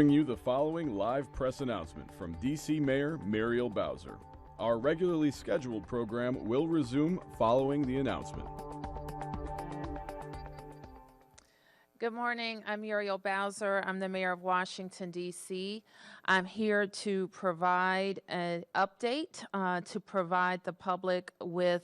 Bring you the following live press announcement from D.C. Mayor Muriel Bowser. Our regularly scheduled program will resume following the announcement. Good morning. I'm Muriel Bowser. I'm the mayor of Washington, D.C. I'm here to provide an update, to provide the public with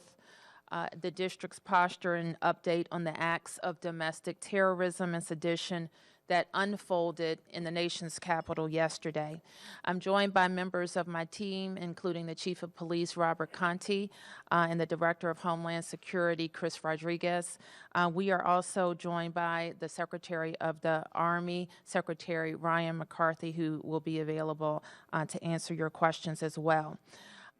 the district's posture and update on the acts of domestic terrorism and sedition that unfolded in the nation's capital yesterday. I'm joined by members of my team, including the Chief of Police, Robert Conti, and the Director of Homeland Security, Chris Rodriguez. We are also joined by the Secretary of the Army, Secretary Ryan McCarthy, who will be available to answer your questions as well.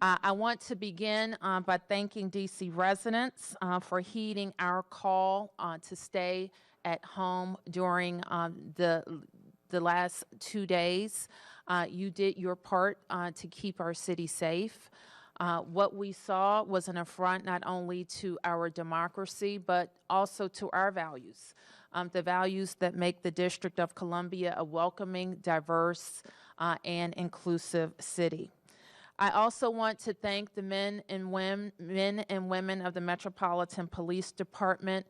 I want to begin by thanking D.C. residents for heeding our call to stay at home during the last 2 days. You did your part to keep our city safe. What we saw was an affront not only to our democracy, but also to our values, the values that make the District of Columbia a welcoming, diverse, and inclusive city. I also want to thank the men and women of the Metropolitan Police Department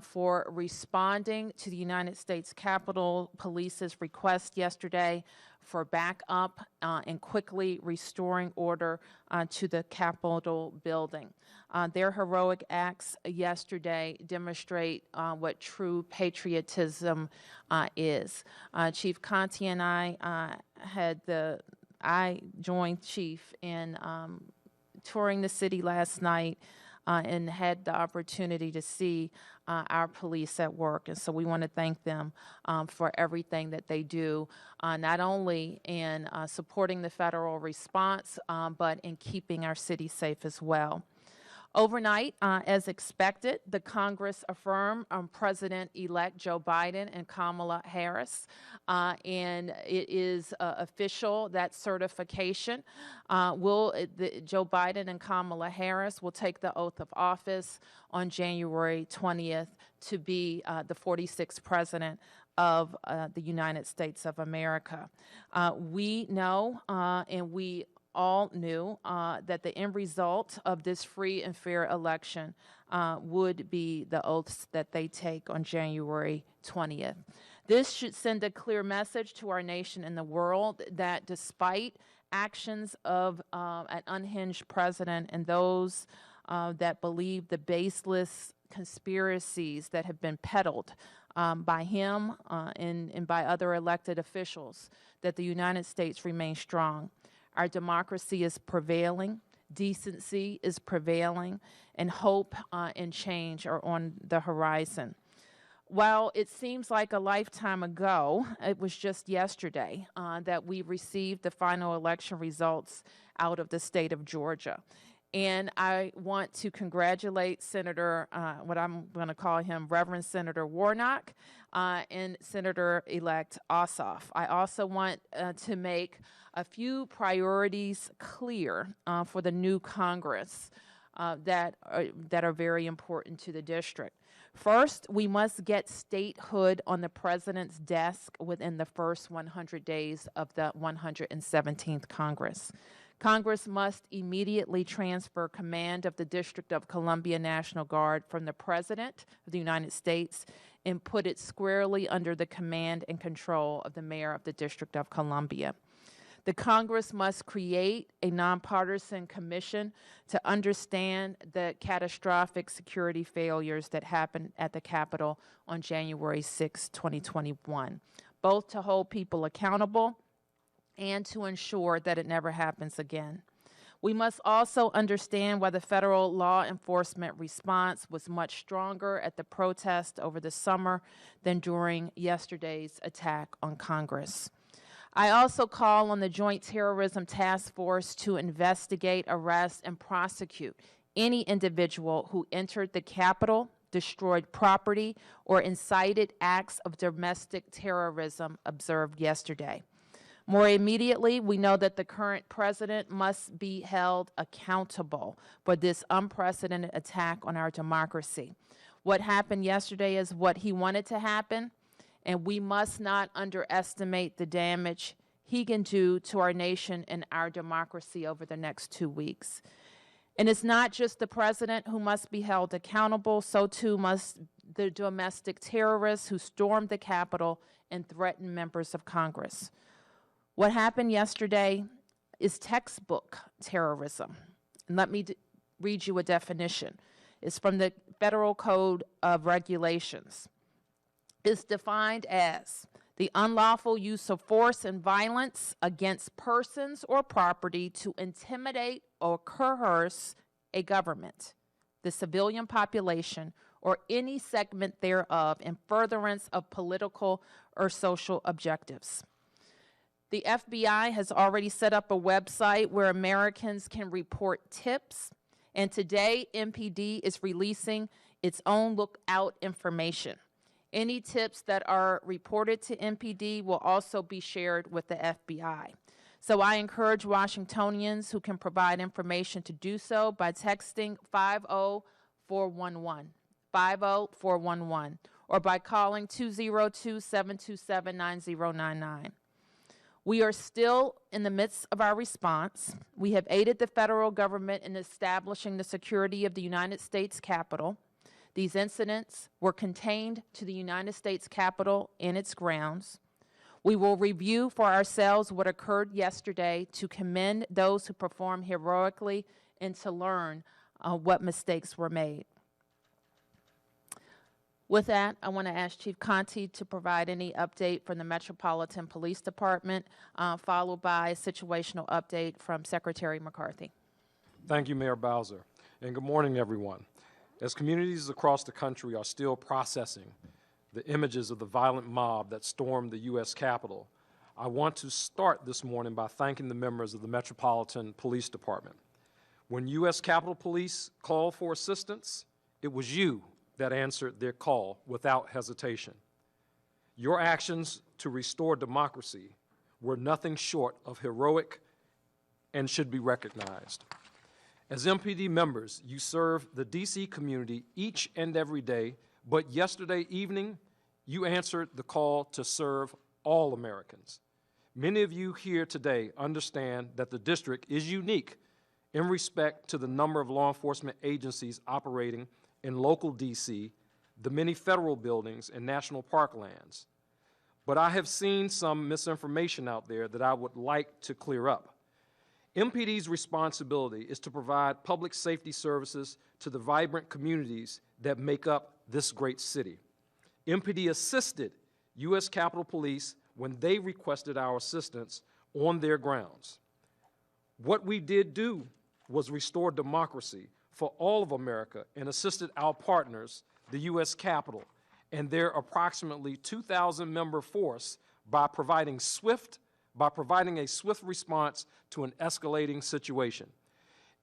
for responding to the United States Capitol Police's request yesterday for backup and quickly restoring order to the Capitol building. Their heroic acts yesterday demonstrate what true patriotism is. Chief Conti and I joined Chief in touring the city last night and had the opportunity to see our police at work. And so we want to thank them for everything that they do, not only in supporting the federal response, but in keeping our city safe as well. Overnight, as expected, the Congress affirmed President-elect Joe Biden and Kamala Harris, and it is official that certification. Joe Biden and Kamala Harris will take the oath of office on January 20th to be the 46th president of the United States of America. We know and we all knew that the end result of this free and fair election would be the oaths that they take on January 20th. This should send a clear message to our nation and the world that despite actions of an unhinged president and those that believe the baseless conspiracies that have been peddled by him and by other elected officials, that the United States remains strong. Our democracy is prevailing, decency is prevailing, and hope and change are on the horizon. While it seems like a lifetime ago, it was just yesterday that we received the final election results out of the state of Georgia. And I want to congratulate Senator, what I'm going to call him, Reverend Senator Warnock and Senator-elect Ossoff. I also want to make a few priorities clear for the new Congress that are very important to the district. First, we must get statehood on the president's desk within the first 100 days of the 117th Congress. Congress must immediately transfer command of the District of Columbia National Guard from the President of the United States and put it squarely under the command and control of the Mayor of the District of Columbia. The Congress must create a nonpartisan commission to understand the catastrophic security failures that happened at the Capitol on January 6, 2021, both to hold people accountable and to ensure that it never happens again. We must also understand why the federal law enforcement response was much stronger at the protest over the summer than during yesterday's attack on Congress. I also call on the Joint Terrorism Task Force to investigate, arrest, and prosecute any individual who entered the Capitol, destroyed property, or incited acts of domestic terrorism observed yesterday. More immediately, we know that the current president must be held accountable for this unprecedented attack on our democracy. What happened yesterday is what he wanted to happen, and we must not underestimate the damage he can do to our nation and our democracy over the next 2 weeks. And it's not just the president who must be held accountable, so too must the domestic terrorists who stormed the Capitol and threatened members of Congress. What happened yesterday is textbook terrorism. And let me read you a definition. It's from the Federal Code of Regulations. It's defined as the unlawful use of force and violence against persons or property to intimidate or coerce a government, the civilian population, or any segment thereof in furtherance of political or social objectives. The FBI has already set up a website where Americans can report tips, and today MPD is releasing its own lookout information. Any tips that are reported to MPD will also be shared with the FBI. So I encourage Washingtonians who can provide information to do so by texting 50411, 50411, or by calling 202-727-9099. We are still in the midst of our response. We have aided the federal government in establishing the security of the United States Capitol. These incidents were contained to the United States Capitol and its grounds. We will review for ourselves what occurred yesterday to commend those who performed heroically and to learn what mistakes were made. With that, I want to ask Chief Conte to provide any update from the Metropolitan Police Department, followed by a situational update from Secretary McCarthy. Thank you, Mayor Bowser, and good morning, everyone. As communities across the country are still processing the images of the violent mob that stormed the U.S. Capitol, I want to start this morning by thanking the members of the Metropolitan Police Department. When U.S. Capitol Police called for assistance, it was you that answered their call without hesitation. Your actions to restore democracy were nothing short of heroic and should be recognized. As MPD members, you serve the D.C. community each and every day, but yesterday evening, you answered the call to serve all Americans. Many of you here today understand that the district is unique in respect to the number of law enforcement agencies operating in local D.C., the many federal buildings and national park lands. But I have seen some misinformation out there that I would like to clear up. MPD's responsibility is to provide public safety services to the vibrant communities that make up this great city. MPD assisted U.S. Capitol Police when they requested our assistance on their grounds. What we did do was restore democracy for all of America and assisted our partners, the U.S. Capitol, and their approximately 2,000-member force by providing a swift response to an escalating situation.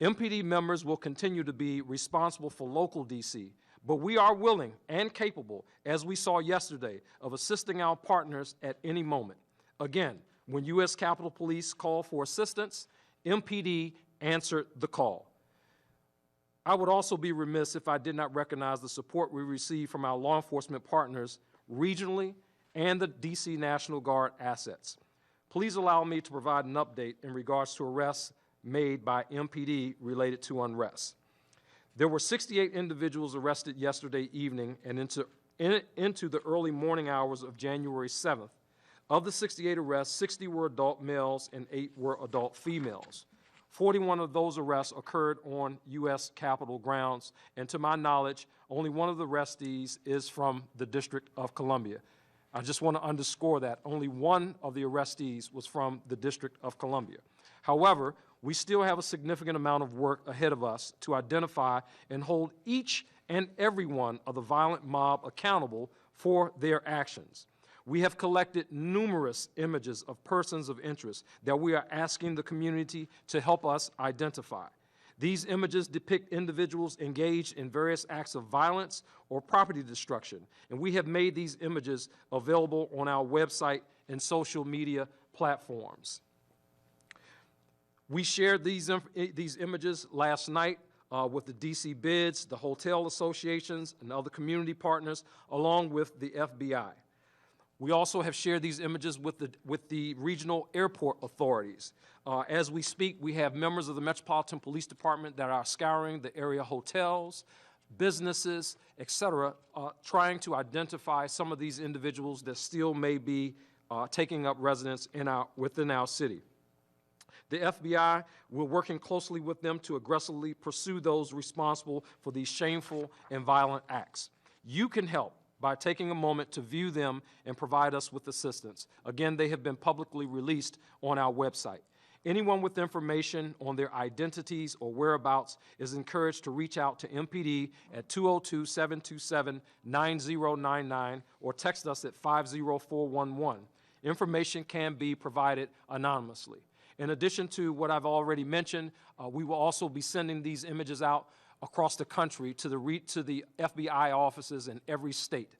MPD members will continue to be responsible for local D.C., but we are willing and capable, as we saw yesterday, of assisting our partners at any moment. Again, when U.S. Capitol Police called for assistance, MPD answered the call. I would also be remiss if I did not recognize the support we receive from our law enforcement partners regionally and the D.C. National Guard assets. Please allow me to provide an update in regards to arrests made by MPD related to unrest. There were 68 individuals arrested yesterday evening and into the early morning hours of January 7th. Of the 68 arrests, 60 were adult males and 8 were adult females. 41 of those arrests occurred on U.S. Capitol grounds, and to my knowledge, only one of the arrestees is from the District of Columbia. I just want to underscore that only one of the arrestees was from the District of Columbia. However, we still have a significant amount of work ahead of us to identify and hold each and every one of the violent mob accountable for their actions. We have collected numerous images of persons of interest that we are asking the community to help us identify. These images depict individuals engaged in various acts of violence or property destruction, and we have made these images available on our website and social media platforms. We shared these images last night with the D.C. bids, the hotel associations, and other community partners, along with the FBI. We also have shared these images with the regional airport authorities. As we speak, we have members of the Metropolitan Police Department that are scouring the area hotels, businesses, et cetera, trying to identify some of these individuals that still may be taking up residence within our city. The FBI, we're working closely with them to aggressively pursue those responsible for these shameful and violent acts. You can help by taking a moment to view them and provide us with assistance. Again, they have been publicly released on our website. Anyone with information on their identities or whereabouts is encouraged to reach out to MPD at 202-727-9099 or text us at 50411. Information can be provided anonymously. In addition to what I've already mentioned, we will also be sending these images out across the country to the FBI offices in every state.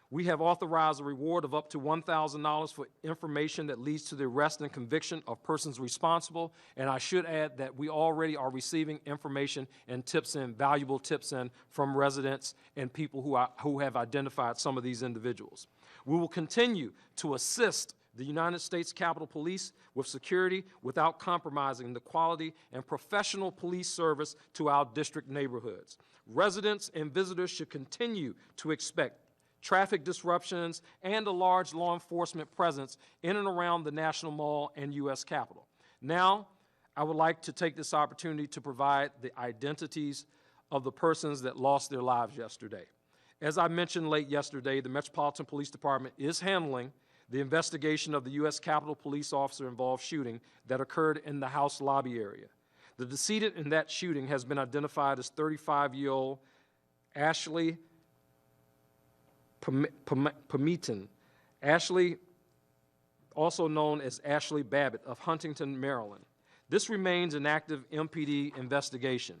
We have authorized a reward of up to $1,000 for information that leads to the arrest and conviction of persons responsible. And I should add that we already are receiving information and valuable tips in from residents and people who have identified some of these individuals. We will continue to assist the United States Capitol Police with security without compromising the quality and professional police service to our district neighborhoods. Residents and visitors should continue to expect traffic disruptions, and a large law enforcement presence in and around the National Mall and U.S. Capitol. Now, I would like to take this opportunity to provide the identities of the persons that lost their lives yesterday. As I mentioned late yesterday, the Metropolitan Police Department is handling the investigation of the U.S. Capitol Police officer-involved shooting that occurred in the House lobby area. The decedent in that shooting has been identified as 35-year-old Ashley Pamitan. Ashley, also known as Ashley Babbitt of Huntington, Maryland. This remains an active MPD investigation.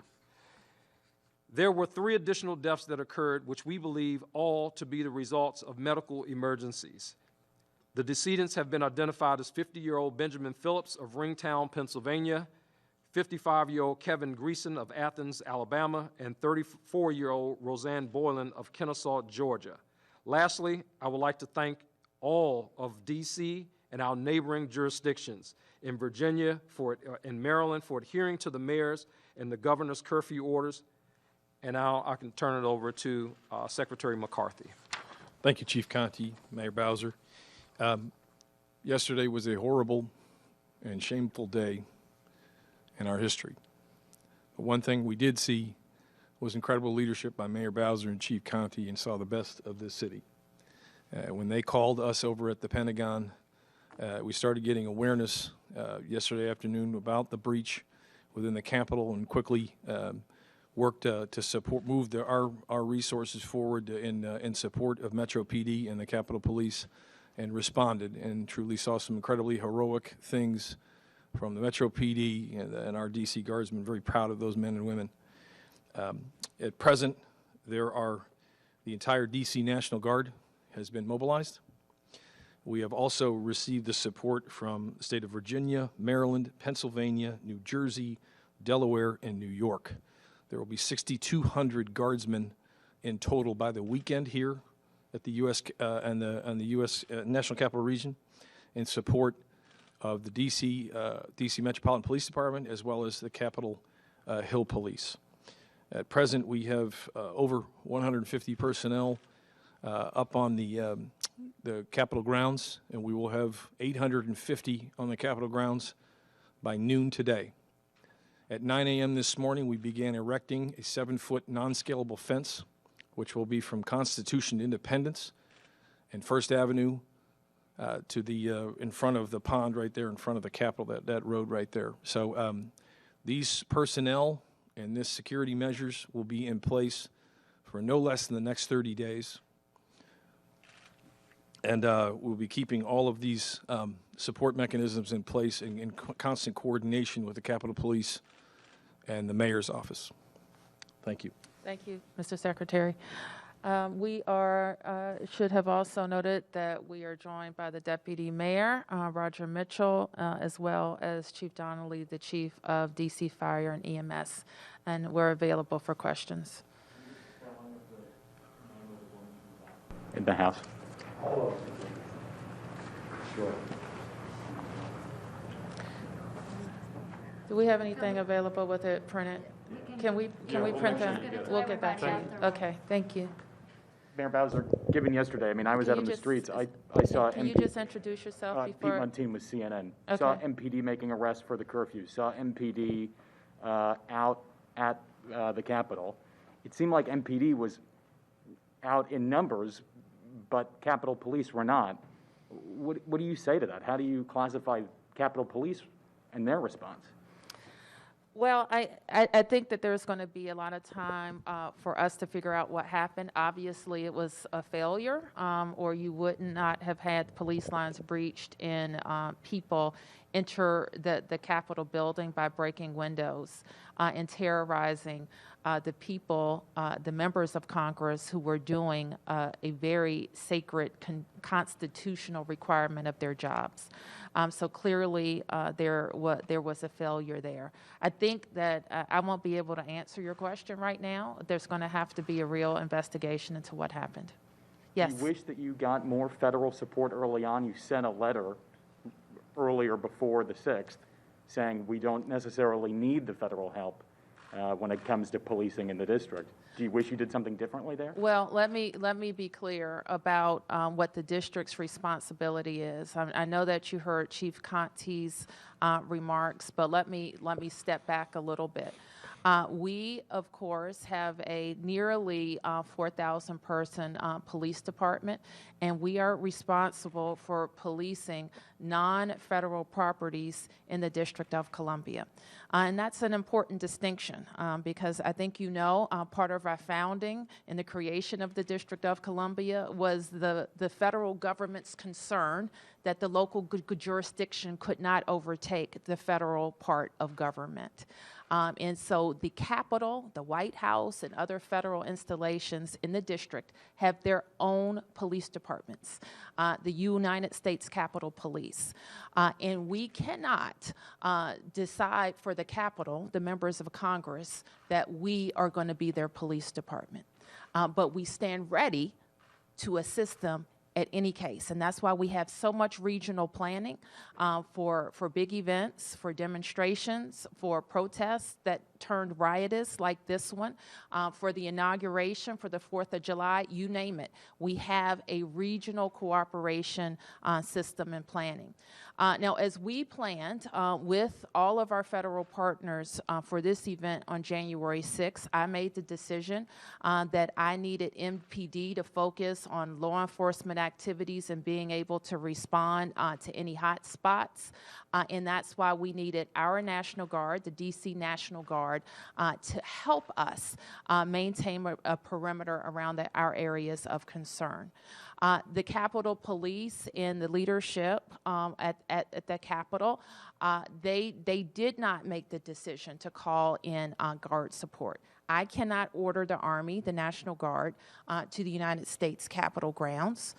There were 3 additional deaths that occurred, which we believe all to be the results of medical emergencies. The decedents have been identified as 50-year-old Benjamin Phillips of Ringtown, Pennsylvania, 55-year-old Kevin Greason of Athens, Alabama, and 34-year-old Roseanne Boylan of Kennesaw, Georgia. Lastly, I would like to thank all of D.C. and our neighboring jurisdictions in Virginia and Maryland for adhering to the mayor's and the governor's curfew orders. And now I can turn it over to Secretary McCarthy. Thank you, Chief Conte, Mayor Bowser. Yesterday was a horrible and shameful day in our history. But one thing we did see was incredible leadership by Mayor Bowser and Chief Conte, and saw the best of this city. When they called us over at the Pentagon, we started getting awareness yesterday afternoon about the breach within the Capitol, and quickly worked to move our resources forward in support of Metro PD and the Capitol Police, and responded and truly saw some incredibly heroic things from the Metro PD and our D.C. Guardsmen. Very proud of those men and women. At present, the entire D.C. National Guard has been mobilized. We have also received the support from the state of Virginia, Maryland, Pennsylvania, New Jersey, Delaware, and New York. There will be 6,200 Guardsmen in total by the weekend here at the U.S. and the U.S. National Capital Region, in support of the D.C. Metropolitan Police Department, as well as the Capitol Hill Police. At present, we have over 150 personnel up on the Capitol grounds, and we will have 850 on the Capitol grounds by noon today. At 9 a.m. this morning, we began erecting a 7-foot non-scalable fence, which will be from Constitution to Independence and First Avenue to the in front of the pond right there in front of the Capitol, that road right there. So these personnel and this security measures will be in place for no less than the next 30 days. And we'll be keeping all of these support mechanisms in place in constant coordination with the Capitol Police and the Mayor's office. Thank you. Thank you, Mr. Secretary. We should have also noted that we are joined by the Deputy Mayor, Roger Mitchell, as well as Chief Donnelly, the Chief of DC Fire and EMS, and we're available for questions. In the House. Sure. Do we have anything available with it printed? Can we print that? We'll get that to you. Okay, thank you. Mayor Bowser, given yesterday, I mean, I was out on the streets. I saw Can you just introduce yourself Pete before? Montine with CNN. Okay. Saw MPD making arrests for the curfew. Saw MPD out at the Capitol. It seemed like MPD was out in numbers, but Capitol Police were not. What do you say to that? How do you classify Capitol Police and their response? Well, I think that there's going to be a lot of time for us to figure out what happened. Obviously, it was a failure, or you would not have had police lines breached and people enter the Capitol building by breaking windows and terrorizing the people, the members of Congress who were doing a very sacred constitutional requirement of their jobs. So clearly there was a failure there. I think that I won't be able to answer your question right now. There's going to have to be a real investigation into what happened. Yes. You wish that you got more federal support early on. You sent a letter earlier before the 6th saying we don't necessarily need the federal help when it comes to policing in the district. Do you wish you did something differently there? Well, let me be clear about what the district's responsibility is. I know that you heard Chief Conte's remarks, but let me step back a little bit. We, of course, have a nearly 4,000 person police department, and we are responsible for policing non-federal properties in the District of Columbia. And that's an important distinction because I think you know part of our founding and the creation of the District of Columbia was the federal government's concern that the local jurisdiction could not overtake the federal part of government. And so the Capitol, the White House, and other federal installations in the district have their own police departments, the United States Capitol Police. And we cannot decide for the Capitol, the members of Congress, that we are going to be their police department. But we stand ready to assist them at any case. And that's why we have so much regional planning for big events, for demonstrations, for protests that turned riotous like this one, for the inauguration, for the 4th of July, you name it. We have a regional cooperation system and planning. Now, as we planned with all of our federal partners for this event on January 6th, I made the decision that I needed MPD to focus on law enforcement activities and being able to respond to any hot spots. And that's why we needed our National Guard, the DC National Guard, to help us maintain a perimeter around our areas of concern. The Capitol Police and the leadership at the Capitol, they did not make the decision to call in Guard support. I cannot order the Army, the National Guard, to the United States Capitol grounds.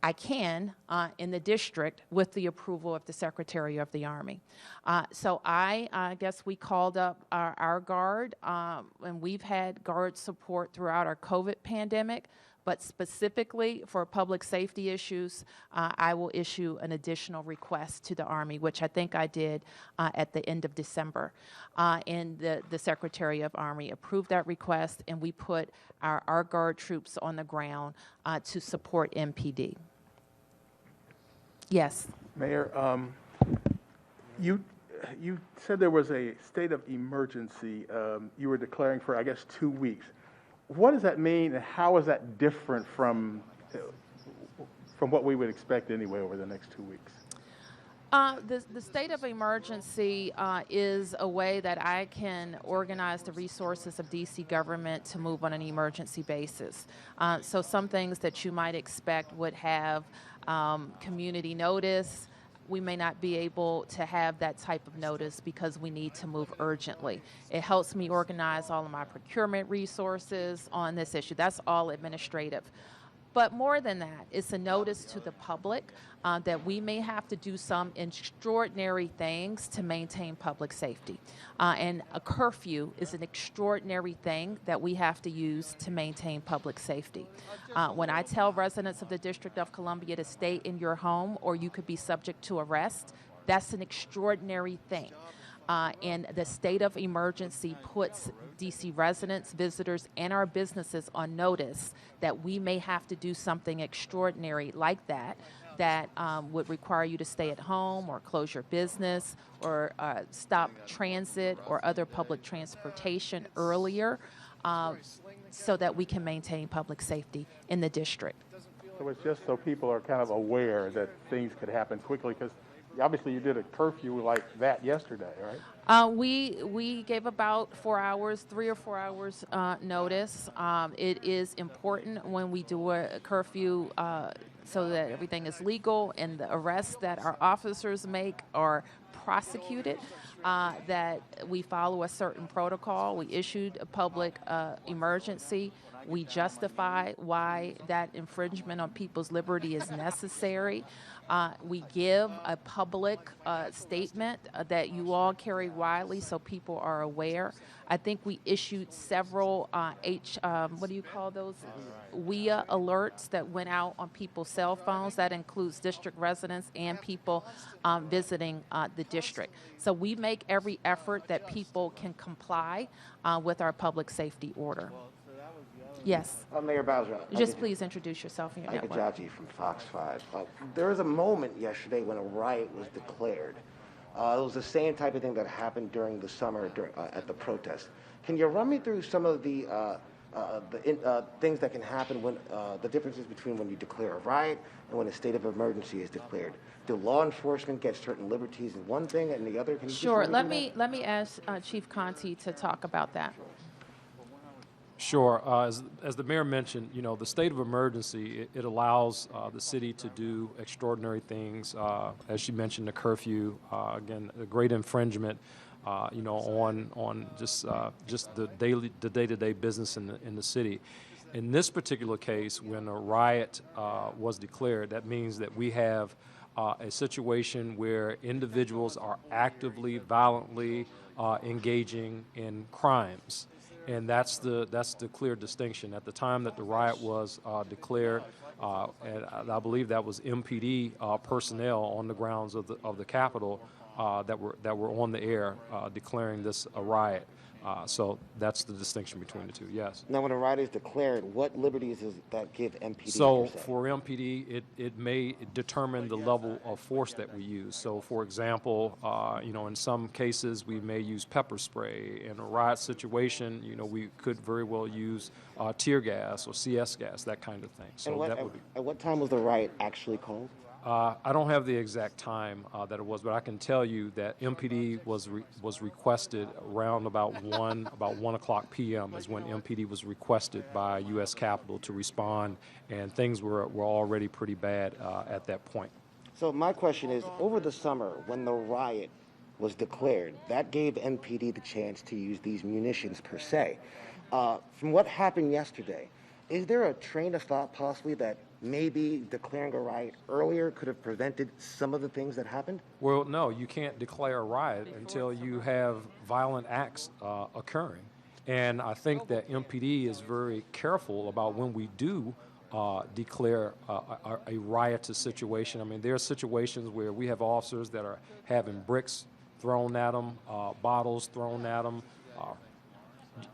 I can in the district with the approval of the Secretary of the Army. So I guess we called up our Guard, and we've had Guard support throughout our COVID pandemic. But specifically for public safety issues, I will issue an additional request to the Army, which I think I did at the end of December. And the Secretary of Army approved that request, and we put our Guard troops on the ground to support MPD. Yes. Mayor, you said there was a state of emergency you were declaring for, I guess, 2 weeks. What does that mean, and how is that different from what we would expect anyway over the next 2 weeks? The state of emergency is a way that I can organize the resources of DC government to move on an emergency basis. So some things that you might expect would have community notice. We may not be able to have that type of notice because we need to move urgently. It helps me organize all of my procurement resources on this issue. That's all administrative. But more than that, it's a notice to the public that we may have to do some extraordinary things to maintain public safety. And a curfew is an extraordinary thing that we have to use to maintain public safety. When I tell residents of the District of Columbia to stay in your home or you could be subject to arrest, that's an extraordinary thing. And the state of emergency puts DC residents, visitors, and our businesses on notice that we may have to do something extraordinary like that would require you to stay at home or close your business or stop transit or other public transportation earlier so that we can maintain public safety in the district. So it's just so people are kind of aware that things could happen quickly, because obviously you did a curfew like that yesterday, right? We gave about 4 hours, 3 or 4 hours notice. It is important when we do a curfew so that everything is legal and the arrests that our officers make are prosecuted, that we follow a certain protocol. We issued a public emergency. We justify why that infringement on people's liberty is necessary. We give a public statement that you all carry widely so people are aware. I think we issued several what do you call those? WIA alerts that went out on people's cell phones. That includes district residents and people visiting the district. So we make every effort that people can comply with our public safety order. Yes. Mayor Bowser. Just please introduce yourself and your Ike network. Jaji from Fox 5. There was a moment yesterday when a riot was declared. It was the same type of thing that happened during the summer at the protest. Can you run me through some of the things that can happen when the differences between when you declare a riot and when a state of emergency is declared? Do law enforcement get certain liberties in one thing and the other? Can you Sure. just Let me ask Chief Conti to talk about that. Sure. As the mayor mentioned, you know, the state of emergency, it allows the city to do extraordinary things. As she mentioned, the curfew, again, a great infringement, you know, on just the day-to-day business in the city. In this particular case, when a riot was declared, that means that we have a situation where individuals are actively, violently engaging in crimes. And that's the clear distinction. At the time that the riot was declared, and I believe that was MPD personnel on the grounds of the Capitol that were on the air declaring this a riot. So that's the distinction between the two. Yes. Now, when a riot is declared, what liberties does that give MPD? So per se? for MPD, it may determine the level of force that we use. So, for example, you know, in some cases we may use pepper spray. In a riot situation, you know, we could very well use tear gas or CS gas, that kind of thing. So And that would be. at what time was the riot actually called? I don't have the exact time that it was, but I can tell you that MPD was requested around about 1 o'clock p.m. is when MPD was requested by U.S. Capitol to respond, and things were already pretty bad at that point. So my question is, over the summer, when the riot was declared, that gave MPD the chance to use these munitions per se. From what happened yesterday, is there a train of thought possibly that maybe declaring a riot earlier could have prevented some of the things that happened? Well, no, you can't declare a riot until you have violent acts occurring. And I think that MPD is very careful about when we do declare a riotous situation. I mean, there are situations where we have officers that are having bricks thrown at them, bottles thrown at them,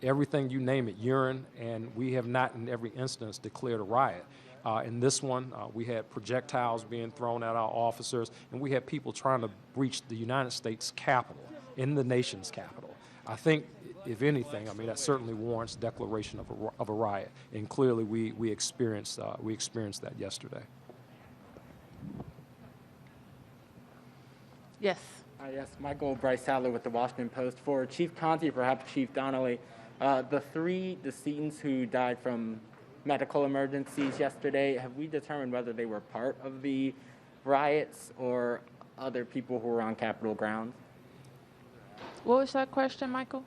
everything, you name it, urine, and we have not in every instance declared a riot. In this one, we had projectiles being thrown at our officers, and we had people trying to breach the United States Capitol, in the nation's capital. I think, if anything, I mean, that certainly warrants declaration of a riot, and clearly we experienced that yesterday. Yes. Yes, Michael Bryce Sadler with the Washington Post. For Chief Conti, perhaps Chief Donnelly, the 3 decedents who died from medical emergencies yesterday, have we determined whether they were part of the riots or other people who were on Capitol grounds? What was that question, Michael?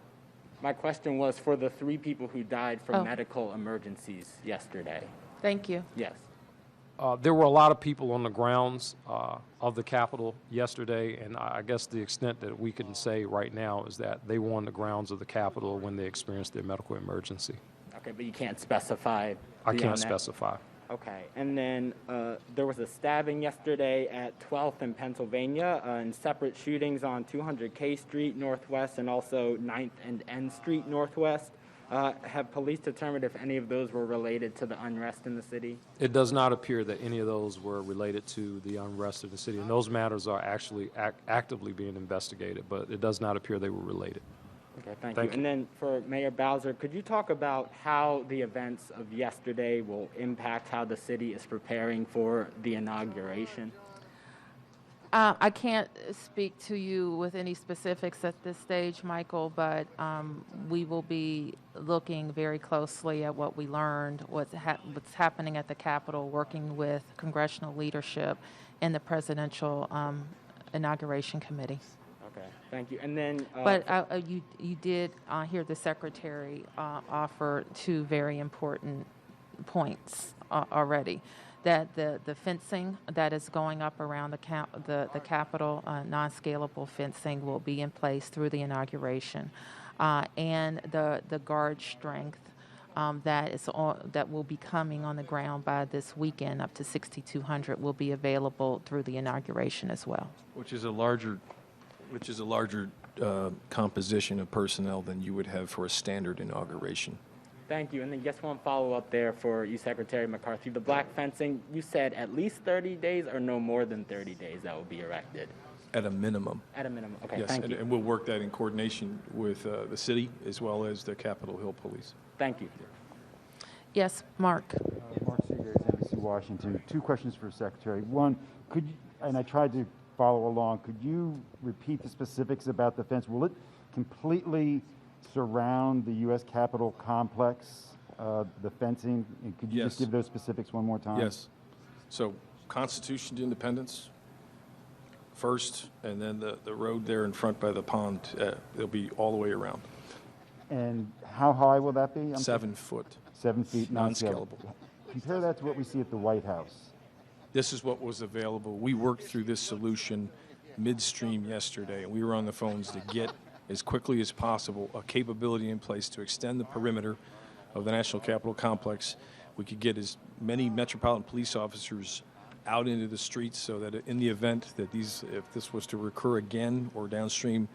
My question was for the 3 people who died from medical emergencies yesterday. Thank you. Yes. There were a lot of people on the grounds of the Capitol yesterday, and I guess the extent that we can say right now is that they were on the grounds of the Capitol when they experienced their medical emergency. Okay, but you can't specify. I can't beyond that? specify. Okay, and then there was a stabbing yesterday at 12th in Pennsylvania, and separate shootings on 200 K Street Northwest and also 9th and N Street Northwest. Have police determined if any of those were related to the unrest in the city? It does not appear that any of those were related to the unrest in the city, and those matters are actually actively being investigated, but it does not appear they were related. Okay, thank you. And then for Mayor Bowser, could you talk about how the events of yesterday will impact how the city is preparing for the inauguration? I can't speak to you with any specifics at this stage, Michael, but we will be looking very closely at what we learned, what's happening at the Capitol, working with congressional leadership and the Presidential Inauguration Committee. Okay, thank you. And then, But you did hear the Secretary offer two very important points already. That the fencing that is going up around the Capitol, non-scalable fencing, will be in place through the inauguration, and the guard strength that will be coming on the ground by this weekend, up to 6,200, will be available through the inauguration as well. Which is a larger composition of personnel than you would have for a standard inauguration. thank you. And then just one follow-up there for you, Secretary McCarthy. The black fencing, you said at least 30 days or no more than 30 days that will be erected? At a minimum. At a minimum. Okay, Yes, thank you. and we'll work that in coordination with the city as well as the Capitol Hill Police. Thank you. Yes, Mark. Mark Seegers, NBC Washington. Two questions for Secretary. One, could you, and I tried to follow along, could you repeat the specifics about the fence? Will it completely surround the U.S. Capitol complex, the fencing? And could you just Yes. give those specifics one more time? Yes. So Constitution to Independence first, and then the road there in front by the pond, it'll be all the way around. And how high will that be? 7 foot. 7 feet, Non-scalable. Compare that to what we see at the White House. This is what was available. We worked through this solution midstream yesterday, and we were on the phones to get, as quickly as possible, a capability in place to extend the perimeter of the National Capitol Complex. We could get as many Metropolitan Police officers out into the streets so that in the event that if this was to recur again or downstream,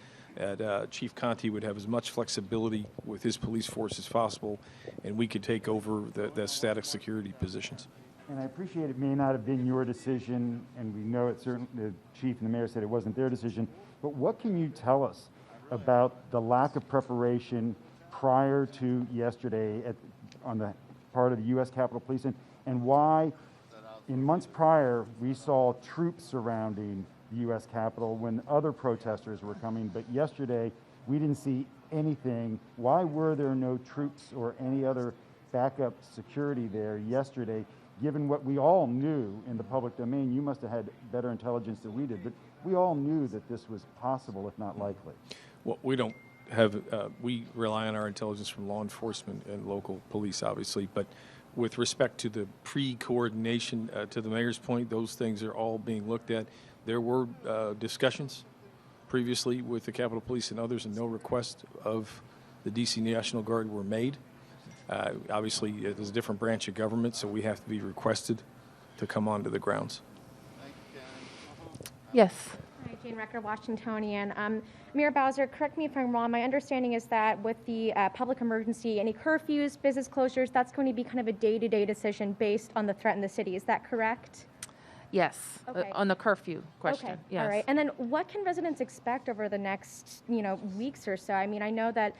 Chief Conte would have as much flexibility with his police force as possible, and we could take over the static security positions. And I appreciate it may not have been your decision, and we know it certainly, the chief and the mayor said it wasn't their decision, but what can you tell us about the lack of preparation prior to yesterday on the part of the U.S. Capitol Police, and why in months prior we saw troops surrounding the U.S. Capitol when other protesters were coming, but yesterday we didn't see anything. Why were there no troops or any other backup security there yesterday, given what we all knew in the public domain? You must have had better intelligence than we did, but we all knew that this was possible, if not likely. Well, we don't have, we rely on our intelligence from law enforcement and local police, obviously, but with respect to the pre-coordination, to the mayor's point, those things are all being looked at. There were discussions previously with the Capitol Police and others, and no request of the D.C. National Guard were made. Obviously, it is a different branch of government, so we have to be requested to come onto the grounds. Yes. Hi, Jane Recker, Washingtonian. Mayor Bowser, correct me if I'm wrong. My understanding is that with the public emergency, any curfews, business closures, that's going to be kind of a day-to-day decision based on the threat in the city. Is that correct? Yes. Okay. On the curfew question. Okay. Yes. All right. And then what can residents expect over the next, weeks or so? I mean, I know that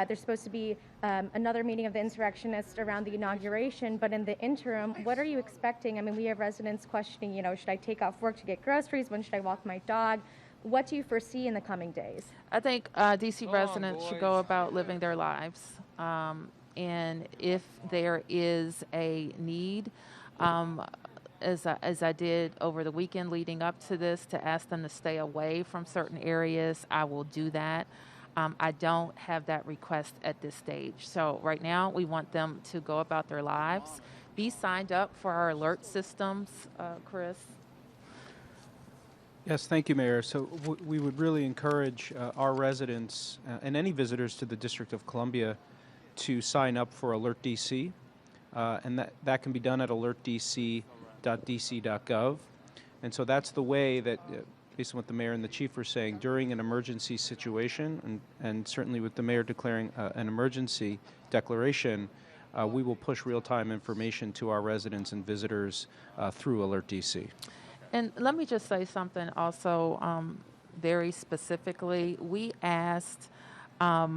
there's supposed to be another meeting of the insurrectionists around the inauguration, but in the interim, what are you expecting? I mean, we have residents questioning, should I take off work to get groceries? When should I walk my dog? What do you foresee in the coming days? I think D.C. residents should go about living their lives. And if there is a need, as I did over the weekend leading up to this, to ask them to stay away from certain areas, I will do that. I don't have that request at this stage. So right now, we want them to go about their lives, be signed up for our alert systems. Chris? Yes, thank you, Mayor. So we would really encourage our residents and any visitors to the District of Columbia to sign up for Alert DC, and that can be done at alertdc.dc.gov. And so that's the way that, based on what the mayor and the chief were saying, during an emergency situation, and certainly with the mayor declaring an emergency declaration, we will push real-time information to our residents and visitors through Alert DC. And let me just say something also very specifically. We asked our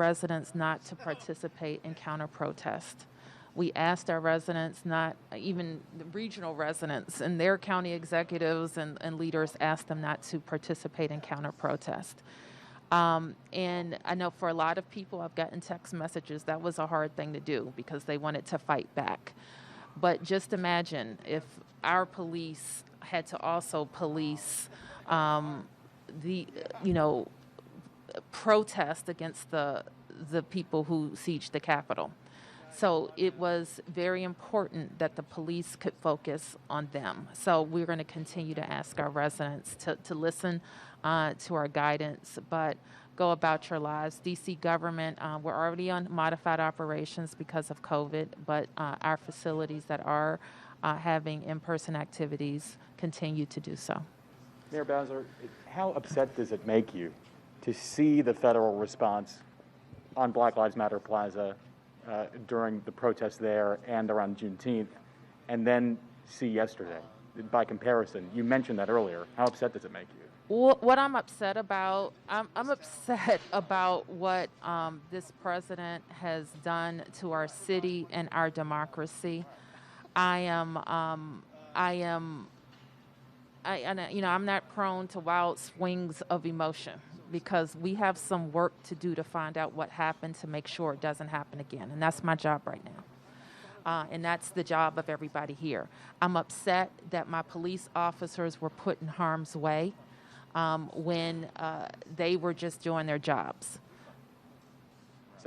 residents not to participate in counter-protest. We asked our residents, not even the regional residents, and their county executives and leaders asked them not to participate in counter-protest. And I know for a lot of people, I've gotten text messages, that was a hard thing to do because they wanted to fight back. But just imagine if our police had to also police protest against the people who sieged the Capitol. So it was very important that the police could focus on them. So we're going to continue to ask our residents to listen to our guidance, but go about your lives. DC government, we're already on modified operations because of COVID, but our facilities that are having in-person activities continue to do so. Mayor Bowser, how upset does it make you to see the federal response on Black Lives Matter Plaza during the protests there and around Juneteenth, and then see yesterday? By comparison, you mentioned that earlier. How upset does it make you? What I'm upset about, I'm upset about what this president has done to our city and our democracy. I'm not prone to wild swings of emotion because we have some work to do to find out what happened to make sure it doesn't happen again. And that's my job right now. And that's the job of everybody here. I'm upset that my police officers were put in harm's way when they were just doing their jobs.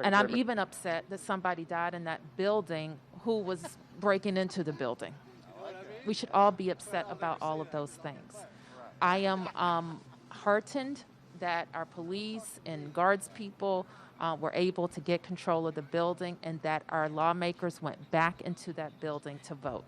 And I'm even upset that somebody died in that building who was breaking into the building. We should all be upset about all of those things. I am heartened that our police and guards people were able to get control of the building and that our lawmakers went back into that building to vote.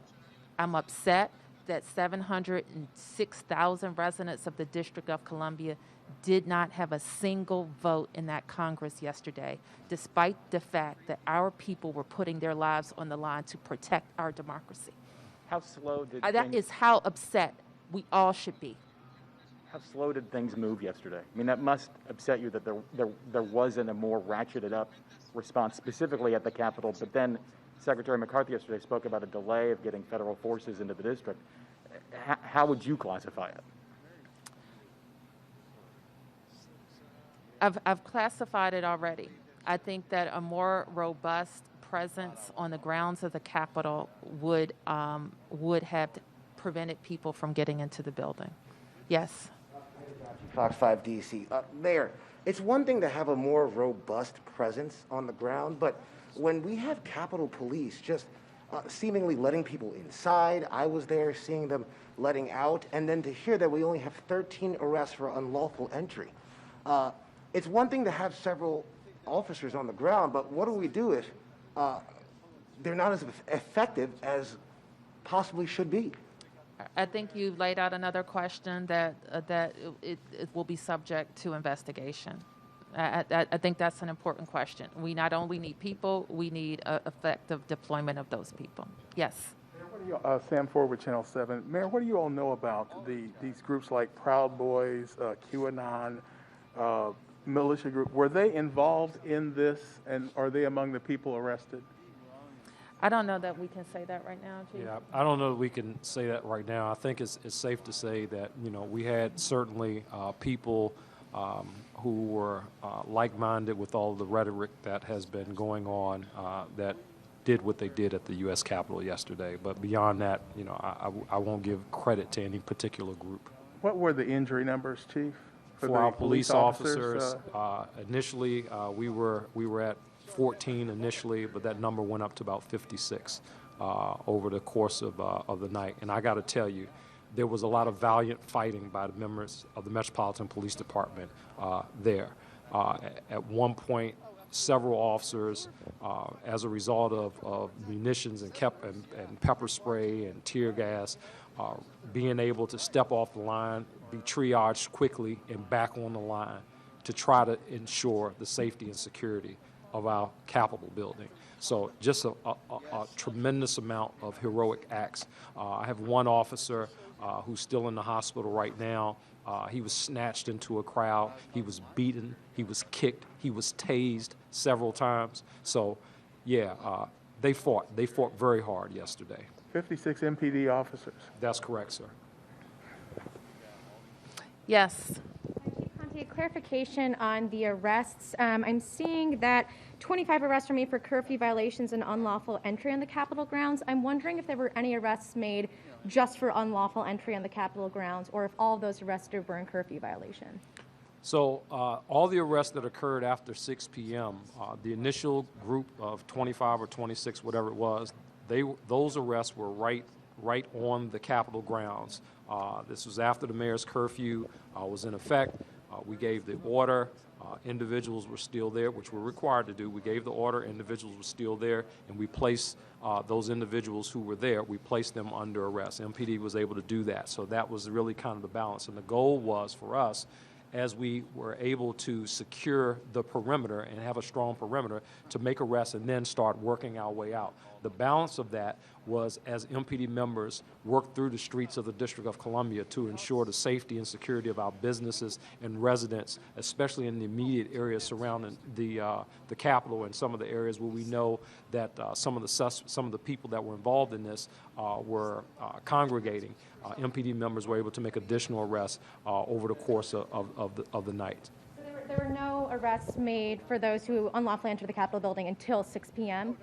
I'm upset that 706,000 residents of the District of Columbia did not have a single vote in that Congress yesterday, despite the fact that our people were putting their lives on the line to protect our democracy. How slow did That is how upset we all should be. How slow did things move yesterday? I mean, that must upset you that there wasn't a more ratcheted up response, specifically at the Capitol. But then Secretary McCarthy yesterday spoke about a delay of getting federal forces into the district. How would you classify it? I've classified it already. I think that a more robust presence on the grounds of the Capitol would have prevented people from getting into the building. Yes. Fox 5 DC. Mayor, it's one thing to have a more robust presence on the ground, but when we have Capitol Police just seemingly letting people inside, I was there seeing them letting out, and then to hear that we only have 13 arrests for unlawful entry. It's one thing to have several officers on the ground, but what do we do if they're not as effective as possibly should be? I think you laid out another question that it will be subject to investigation. I think that's an important question. We not only need people, we need effective deployment of those people. Yes. Sam Ford with Channel 7. Mayor, what do you all know about these groups like Proud Boys, QAnon, militia group? Were they involved in this, and are they among the people arrested? I don't know that we can say that right now, Chief. Yeah, I don't know that we can say that right now. I think it's safe to say that, we had certainly people who were like-minded with all the rhetoric that has been going on that did what they did at the U.S. Capitol yesterday. But beyond that, I won't give credit to any particular group. What were the injury numbers, Chief? For our police officers, initially we were at 14 initially, but that number went up to about 56 over the course of the night. And I got to tell you, there was a lot of valiant fighting by the members of the Metropolitan Police Department there. At one point, several officers, as a result of munitions and pepper spray and tear gas, being able to step off the line, be triaged quickly and back on the line to try to ensure the safety and security of our Capitol building. So just a tremendous amount of heroic acts. I have one officer who's still in the hospital right now. He was snatched into a crowd. He was beaten. He was kicked. He was tased several times. So, yeah, they fought. They fought very hard yesterday. 56 MPD officers. That's correct, sir. Yes. A clarification on the arrests. I'm seeing that 25 arrests were made for curfew violations and unlawful entry on the Capitol grounds. I'm wondering if there were any arrests made just for unlawful entry on the Capitol grounds, or if all of those arrested were in curfew violation. So all the arrests that occurred after 6 p.m., the initial group of 25 or 26, whatever it was, those arrests were right on the Capitol grounds. This was after the mayor's curfew was in effect. We gave the order. Individuals were still there, which we're required to do. We gave the order. Individuals were still there, and we placed those individuals who were there, we placed them under arrest. MPD was able to do that. So that was really kind of the balance. And the goal was for us, as we were able to secure the perimeter and have a strong perimeter, to make arrests and then start working our way out. The balance of that was as MPD members worked through the streets of the District of Columbia to ensure the safety and security of our businesses and residents, especially in the immediate areas surrounding the Capitol and some of the areas where we know that some of the people that were involved in this were congregating. MPD members were able to make additional arrests over the course of the night. So there were no arrests made for those who unlawfully entered the Capitol building until 6 p.m.?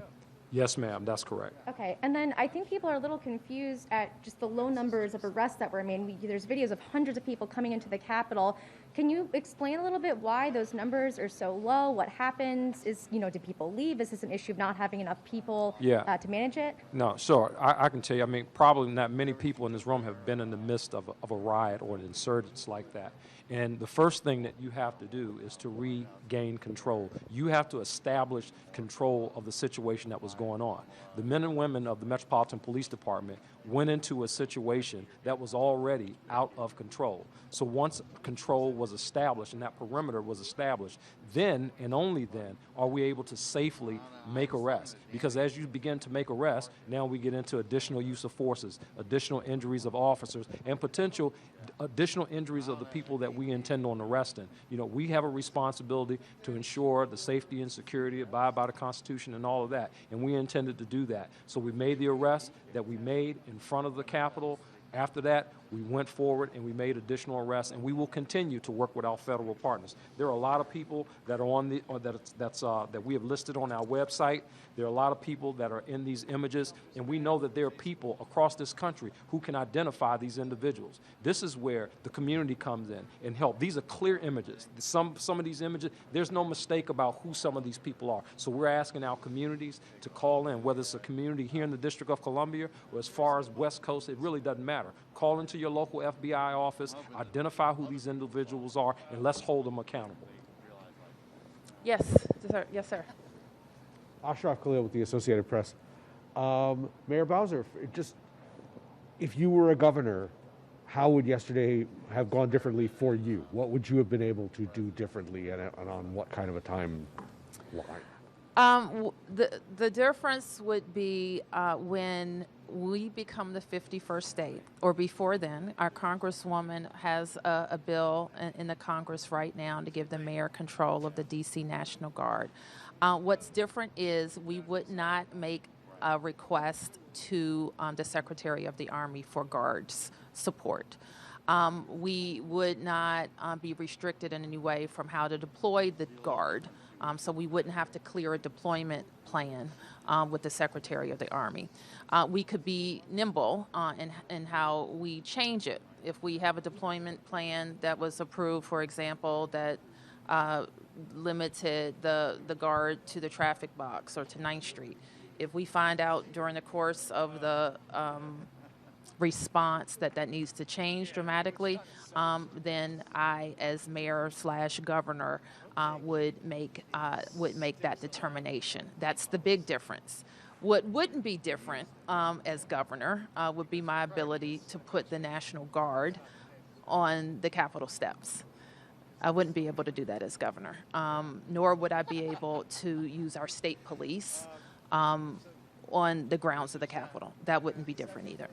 Yes, ma'am, that's correct. Okay, and then I think people are a little confused at just the low numbers of arrests that were made. There's videos of hundreds of people coming into the Capitol. Can you explain a little bit why those numbers are so low? What happens? Did people leave? Is this an issue of not having enough people to manage it? No, sure. I can tell you, I mean, probably not many people in this room have been in the midst of a riot or an insurgence like that. And the first thing that you have to do is to regain control. You have to establish control of the situation that was going on. The men and women of the Metropolitan Police Department went into a situation that was already out of control. So once control was established and that perimeter was established, then and only then are we able to safely make arrests. Because as you begin to make arrests, now we get into additional use of forces, additional injuries of officers, and potential additional injuries of the people that we intend on arresting. We have a responsibility to ensure the safety and security, abide by the Constitution and all of that, and we intended to do that. So we made the arrests that we made in front of the Capitol. After that, we went forward and we made additional arrests, and we will continue to work with our federal partners. There are a lot of people that are on that we have listed on our website. There are a lot of people that are in these images, and we know that there are people across this country who can identify these individuals. This is where the community comes in and help. These are clear images. Some of these images, there's no mistake about who some of these people are. So we're asking our communities to call in, whether it's a community here in the District of Columbia or as far as West Coast, it really doesn't matter. Call into your local FBI office, identify who these individuals are, and let's hold them accountable. Yes, sir. Yes, sir. Ashraf Khalil with the Associated Press. Mayor Bowser, if you were a governor, how would yesterday have gone differently for you? What would you have been able to do differently and on what kind of a timeline? The difference would be when we become the 51st state, or before then. Our Congresswoman has a bill in the Congress right now to give the mayor control of the D.C. National Guard. What's different is we would not make a request to the Secretary of the Army for guards support. We would not be restricted in any way from how to deploy the guard. So we wouldn't have to clear a deployment plan with the Secretary of the Army. We could be nimble in how we change it. If we have a deployment plan that was approved, for example, that limited the guard to the traffic box or to 9th Street. If we find out during the course of the response that needs to change dramatically, then I, as mayor/governor, would make that determination. That's the big difference. What wouldn't be different as governor would be my ability to put the National Guard on the Capitol steps. I wouldn't be able to do that as governor, nor would I be able to use our state police on the grounds of the Capitol. That wouldn't be different either.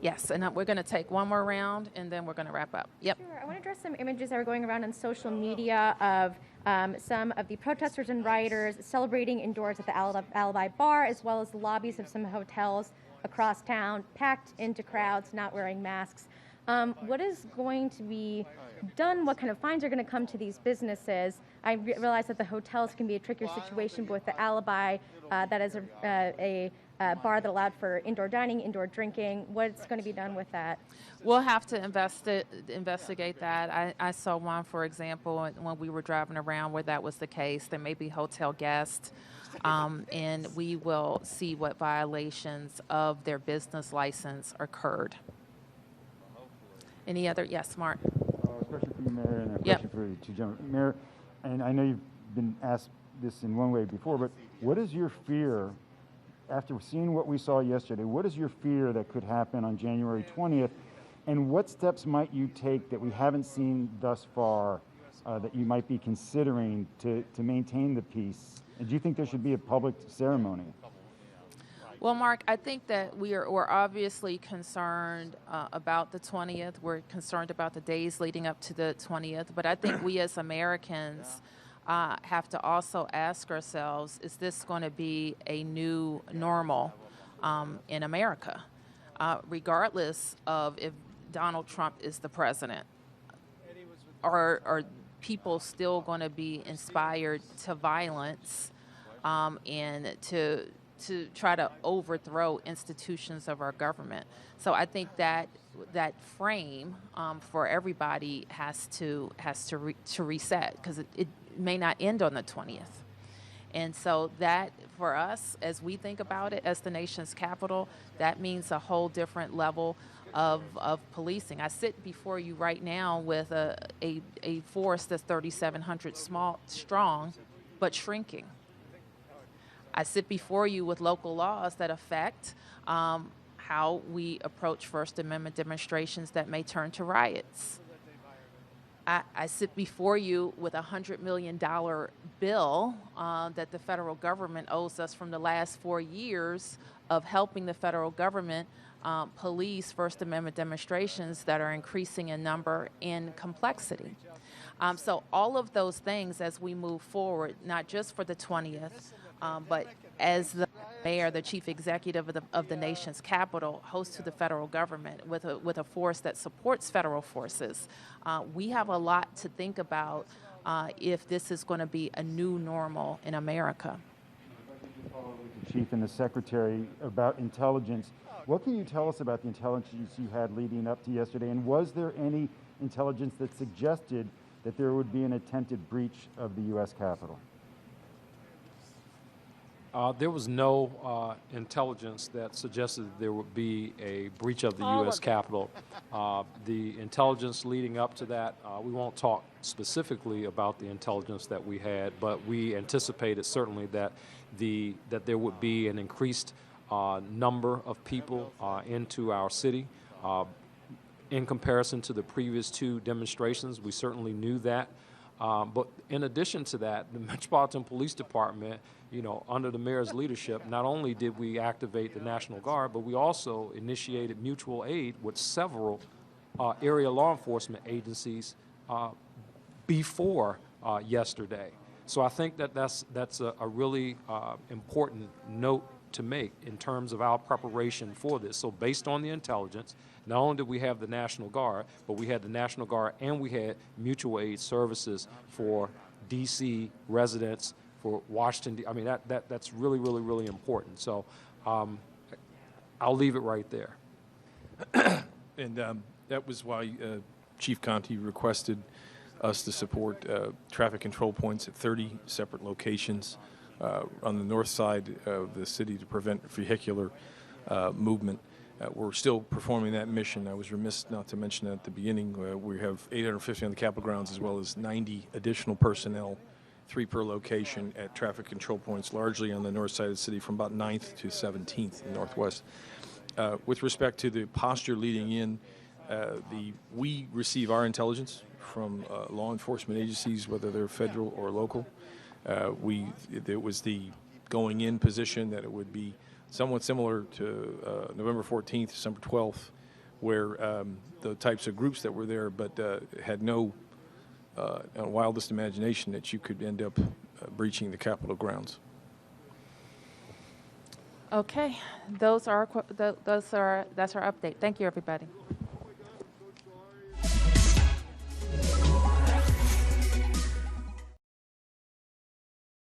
Yes, and we're going to take one more round, and then we're going to wrap up. Yep. Sure. I want to address some images that are going around on social media of some of the protesters and rioters celebrating indoors at the Alibi Bar, as well as the lobbies of some hotels across town, packed into crowds, not wearing masks. What is going to be done? What kind of fines are going to come to these businesses? I realize that the hotels can be a trickier situation, but with the Alibi, that is a bar that allowed for indoor dining, indoor drinking. What's going to be done with that? We'll have to investigate that. I saw one, for example, when we were driving around where that was the case. There may be hotel guests, and we will see what violations of their business license occurred. Any other? Yes, Mark. A question for you, Mayor, and a question for you two gentlemen. Mayor, and I know you've been asked this in one way before, but what is your fear, after seeing what we saw yesterday, what is your fear that could happen on January 20th, and what steps might you take that we haven't seen thus far that you might be considering to maintain the peace? And do you think there should be a public ceremony? Well, Mark, I think that we're obviously concerned about the 20th. We're concerned about the days leading up to the 20th. But I think we as Americans have to also ask ourselves, is this going to be a new normal in America? Regardless of if Donald Trump is the president, are people still going to be inspired to violence and to try to overthrow institutions of our government? So I think that frame for everybody has to reset, because it may not end on the 20th. And so that, for us, as we think about it as the nation's capital, that means a whole different level of policing. I sit before you right now with a force that's 3,700 strong, but shrinking. I sit before you with local laws that affect how we approach First Amendment demonstrations that may turn to riots. I sit before you with a $100 million bill that the federal government owes us from the last 4 years of helping the federal government police First Amendment demonstrations that are increasing in number and complexity. So all of those things, as we move forward, not just for the 20th, but as the mayor, the chief executive of the nation's capital, host to the federal government with a force that supports federal forces, we have a lot to think about if this is going to be a new normal in America. The chief and the secretary about intelligence. What can you tell us about the intelligence you had leading up to yesterday? And was there any intelligence that suggested that there would be an attempted breach of the U.S. Capitol? There was no intelligence that suggested there would be a breach of the U.S. Capitol. The intelligence leading up to that, we won't talk specifically about the intelligence that we had, but we anticipated certainly that there would be an increased number of people into our city. In comparison to the previous two demonstrations, we certainly knew that. But in addition to that, the Metropolitan Police Department, under the mayor's leadership, not only did we activate the National Guard, but we also initiated mutual aid with several area law enforcement agencies before yesterday. So I think that's a really important note to make in terms of our preparation for this. So based on the intelligence, not only did we have the National Guard, but we had the National Guard and we had mutual aid services for D.C. residents, for Washington. I mean, that's really, really, really important. So I'll leave it right there. And that was why Chief Conte requested us to support traffic control points at 30 separate locations on the north side of the city to prevent vehicular movement. We're still performing that mission. I was remiss not to mention that at the beginning. We have 850 on the Capitol grounds as well as 90 additional personnel, 3 per location at traffic control points, largely on the north side of the city from about 9th to 17th in the northwest. With respect to the posture leading in, we receive our intelligence from law enforcement agencies, whether they're federal or local. It was the going in position that it would be somewhat similar to November 14th, December 12th, where the types of groups that were there, but had no wildest imagination that you could end up breaching the Capitol grounds. Okay, that's our update. Thank you, everybody.